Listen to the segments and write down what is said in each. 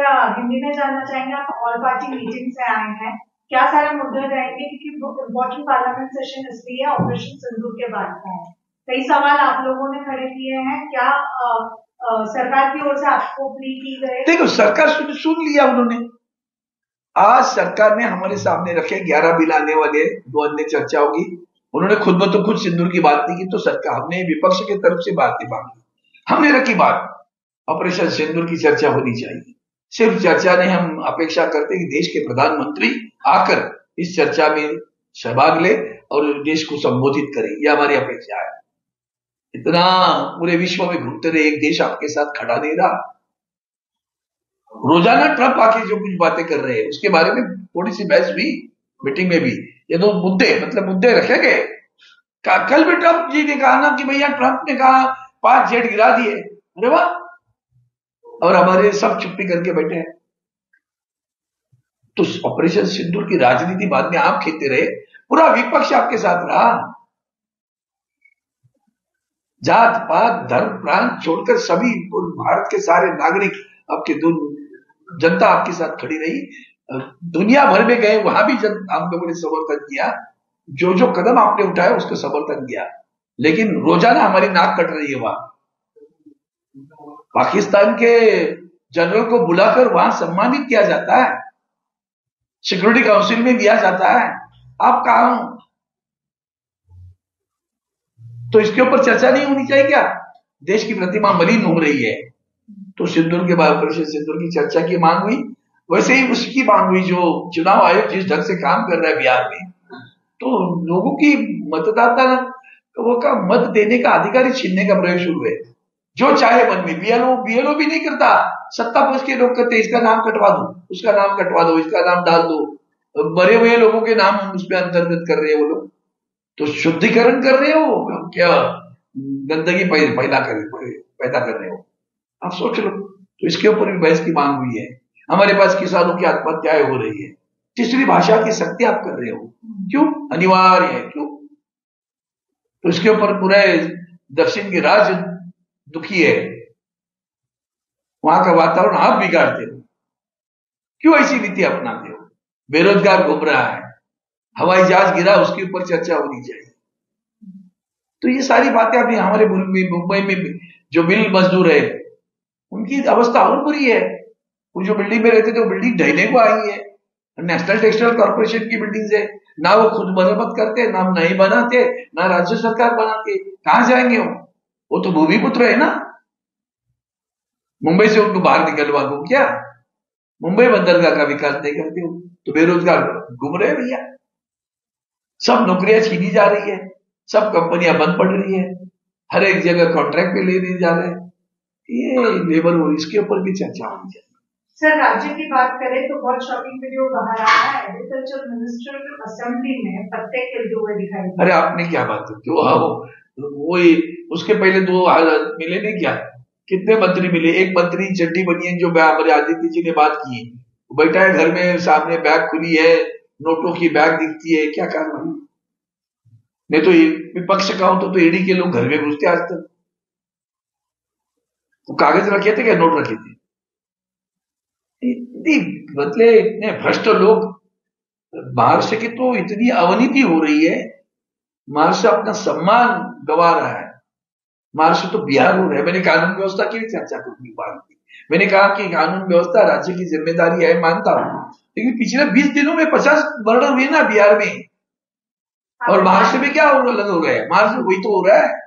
Sir Hindi में जानना चाहेंगे, आप ऑल पार्टी मीटिंग से आए हैं, क्या सारे मुद्दे रहेंगे, क्योंकि इम्पोर्टेंट पार्लियामेंट सेशन इसलिए ऑपरेशन सिंदूर के बाद का है। कई सवाल आप लोगों ने खड़े किए हैं, क्या सरकार की ओर से आपको अपील की गई? देखो, सरकार सुन लिया उन्होंने। आज सरकार ने हमारे सामने रखे 11 बिल आने वाले, 2 अन्य चर्चा होगी। उन्होंने खुद ब तो खुद सिंदूर की बात नहीं की, तो सरकार हमने विपक्ष की तरफ से बात नहीं मांगी। हमने रखी बात, ऑपरेशन सिंदूर की चर्चा होनी चाहिए। सिर्फ चर्चा नहीं, हम अपेक्षा करते कि देश के प्रधानमंत्री आकर इस चर्चा में सहभाग ले और देश को संबोधित करें, यह हमारी अपेक्षा है। इतना पूरे विश्व में घूमते रहे, एक देश आपके साथ खड़ा नहीं रहा। रोजाना ट्रंप आके जो कुछ बातें कर रहे हैं उसके बारे में थोड़ी सी बहस हुई मीटिंग में भी। ये 2 मुद्दे रखे गए। कल भी ट्रंप जी ने कहा ना कि भैया, ट्रंप ने कहा 5 जेट गिरा दिए, अरे वाह, और हमारे सब चुप्पी करके बैठे हैं। तो ऑपरेशन सिंदूर की राजनीति बाद में आप खेलते रहे, पूरा विपक्ष आपके साथ रहा। जात पात धर्म प्रांत छोड़कर सभी भारत के सारे नागरिक, आपके जनता आपके साथ खड़ी रही। दुनिया भर में गए, वहां भी आप लोगों ने समर्थन किया, जो जो कदम आपने उठाया उसका समर्थन किया। लेकिन रोजाना हमारी नाक कट रही है। वहां पाकिस्तान के जनरल को बुलाकर वहां सम्मानित किया जाता है, सिक्योरिटी काउंसिल में दिया जाता है, आप कहां हो? तो इसके ऊपर चर्चा नहीं होनी चाहिए क्या? देश की प्रतिमा मलिन हो रही है। तो सिंदूर के बाद ऑपरेशन सिंदूर की चर्चा की मांग हुई, वैसे ही उसकी मांग हुई जो चुनाव आयोग जिस ढंग से काम कर रहा है बिहार में, तो लोगों की मतदाता वो का मत देने का अधिकार छीनने का प्रयोग शुरू है। जो चाहे मन में, बीएलओ भी नहीं करता, सत्ता पक्ष के लोग करते, इसका नाम कटवा दो, उसका नाम कटवा दो, इसका नाम डाल दो, मरे हुए लोगों के नाम उसमें अंतर्गत कर रहे हैं वो लोग। तो शुद्धिकरण कर रहे हो क्या? गंदगी पैदा कर रहे हो, आप सोच लो। तो इसके ऊपर भी बहस की मांग हुई है। हमारे पास किसानों की आत्महत्याएं हो रही है, तीसरी भाषा की शक्ति आप कर रहे हो, क्यों? अनिवार्य है, क्यों? तो इसके ऊपर पूरे दक्षिण के राज्य दुखी है, वहां का वातावरण आप बिगाड़ते हो, क्यों ऐसी नीति अपनाते हो? बेरोजगार घूम रहा है, हवाई जहाज गिरा, उसके ऊपर चर्चा होनी चाहिए। तो ये सारी बातें अभी हमारे मुंबई में जो मिल मजदूर है उनकी अवस्था और बुरी है। वो जो बिल्डिंग में रहते थे वो बिल्डिंग ढहने को आई है। नेशनल टेक्सटाइल कॉर्पोरेशन की बिल्डिंग है, ना वो खुद मरम्मत करते, ना नहीं बनाते, ना राज्य सरकार बनाती। कहां जाएंगे वो तो भूमिपुत्र है ना। मुंबई से उनको बाहर निकलवा दो क्या? मुंबई बंदरगाह का विकास नहीं करते हो तो बेरोजगार घूम रहे भैया। सब नौकरियां छीनी जा रही है, सब कंपनियां बंद पड़ रही है, हर एक जगह कॉन्ट्रैक्ट पे ले जा रहे हैं। ये लेबर हो, इसके ऊपर भी चर्चा होनी चाहिए। सर, राज्य की बात करें तो बहुत शॉकिंग वीडियो बाहर आया है, एग्रीकल्चर मिनिस्टर असेंबली में पत्ते खेलते हुए दिखाई दिए। अरे आपने क्या बात करते हो? वो उसके पहले 2 मिले नहीं क्या? कितने मंत्री मिले? एक मंत्री चड्डी बनिए जो हमारे आदित्य जी ने बात की, बैठा है घर में, सामने बैग खुली है, नोटों की बैग दिखती है, क्या कारण? नहीं तो विपक्ष का हो तो ईडी के लोग घर में घुसते आज तक। वो कागज रखे थे क्या? नोट रखे थे? बदले इतने भ्रष्ट लोग। महाराष्ट्र की तो इतनी अवनीति हो रही है, महाराष्ट्र अपना सम्मान गंवा रहा है। महाराष्ट्र तो बिहार हो रहा है। मैंने कानून व्यवस्था की भी चर्चा की बात की। मैंने कहा कि कानून व्यवस्था राज्य की जिम्मेदारी है, मानता हूं, लेकिन पिछले 20 दिनों में 50 मर्डर हुए ना बिहार में, और महाराष्ट्र में क्या अलग हो रहा है? महाराष्ट्र वही तो हो रहा है,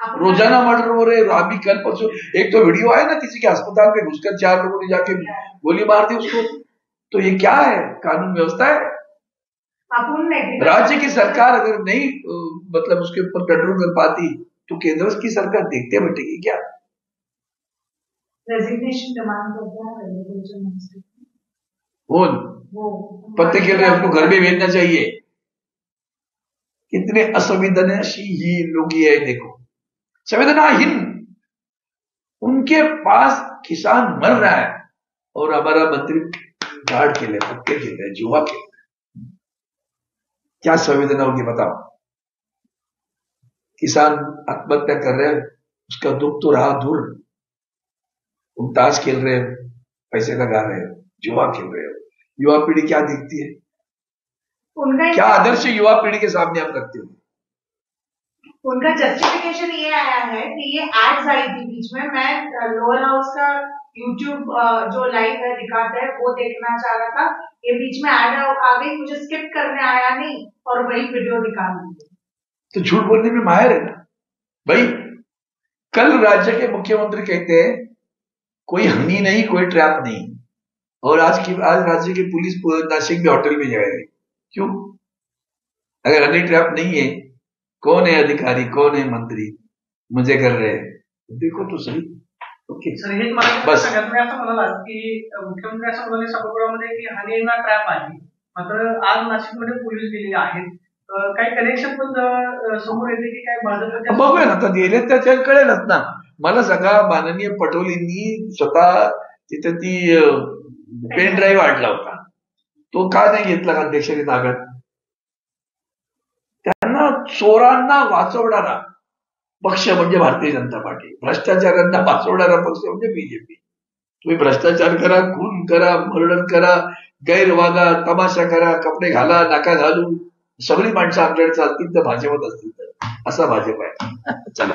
रोजाना मर्डर हो रहे हैं। अभी कल परसों एक तो वीडियो आया ना, किसी के अस्पताल में घुसकर 4 लोगों ने जाके गोली मार दी उसको। तो ये क्या है? कानून व्यवस्था है? राज्य की सरकार अगर नहीं मतलब उसके ऊपर कंट्रोल कर पाती तो केंद्र की सरकार देखते बैठेगी क्या? रेजिग्नेशन डिमांड करता है वो पत्ते खेल रहे, उसको घर में भेजना चाहिए। कितने असंवेदनशील लोग ये देखो, संवेदनाहीन। उनके पास किसान मर रहा है और हमारा मंत्री कार्ड खेल रहे, पत्ते खेल रहे, जुआ खेल रहे। क्या संवेदना होगी बताओ? किसान आत्महत्या कर रहे हैं, उसका दुख तो रहा दूर, तुम ताश खेल रहे हैं, पैसे लगा रहे हो, जुआ खेल रहे हो। युवा पीढ़ी क्या दिखती है, उनका क्या आदर्श युवा पीढ़ी के सामने आप रखते हो? उनका जस्टिफिकेशन ये आया है कि ये एड्स आई थी बीच में, मैं लोअर हाउस का यूट्यूब जो लाइव है दिखाते हैं वो देखना चाह रहा था, ये बीच में एड आ गई, मुझे स्किप करने आया नहीं और वही वीडियो निकाल दी। तो झूठ बोलने में माहिर है ना भाई। कल राज्य के मुख्यमंत्री कहते हैं कोई हनी नहीं, कोई ट्रैप नहीं, और आज राज्य की पुलिस नासिक में होटल में जाएगी। क्यों? अगर हनी ट्रैप नहीं है, कौन है अधिकारी, कौन है मंत्री मुझे कर रहे हैं? देखो तो सही। ओके सर, हेच मला सगळ्यात वेळा असं म्हणाला की मुख्यमंत्री असं म्हणाले सभागृहामध्ये की हनींना ट्रॅप आली, मात्र आज नाशिकमध्ये पोलीस गेलेले आहेत, काही कनेक्शन पण समोर येते की काय भाजप? बघूया ना, आता गेले त्याच्या कळेलच ना। मला सांगा, माननीय पटोलेंनी स्वतः तिथे ती पेन ड्राईव्ह आणला होता, तो का नाही घेतला अध्यक्षांनी ताब्यात? त्यांना चोरांना वाचवणारा पक्ष म्हणजे भारतीय जनता पार्टी, भ्रष्टाचारांना वाचवणारा पक्ष म्हणजे बीजेपी। तुम्ही भ्रष्टाचार करा, खून करा, मर्डर करा, गैरवागा, तमाशा करा, कपडे घाला, नाका घालू, सगळी माणसं आमच्याकडे चालतील तर भाजपत असतील तर, असा भाजप आहे। चला।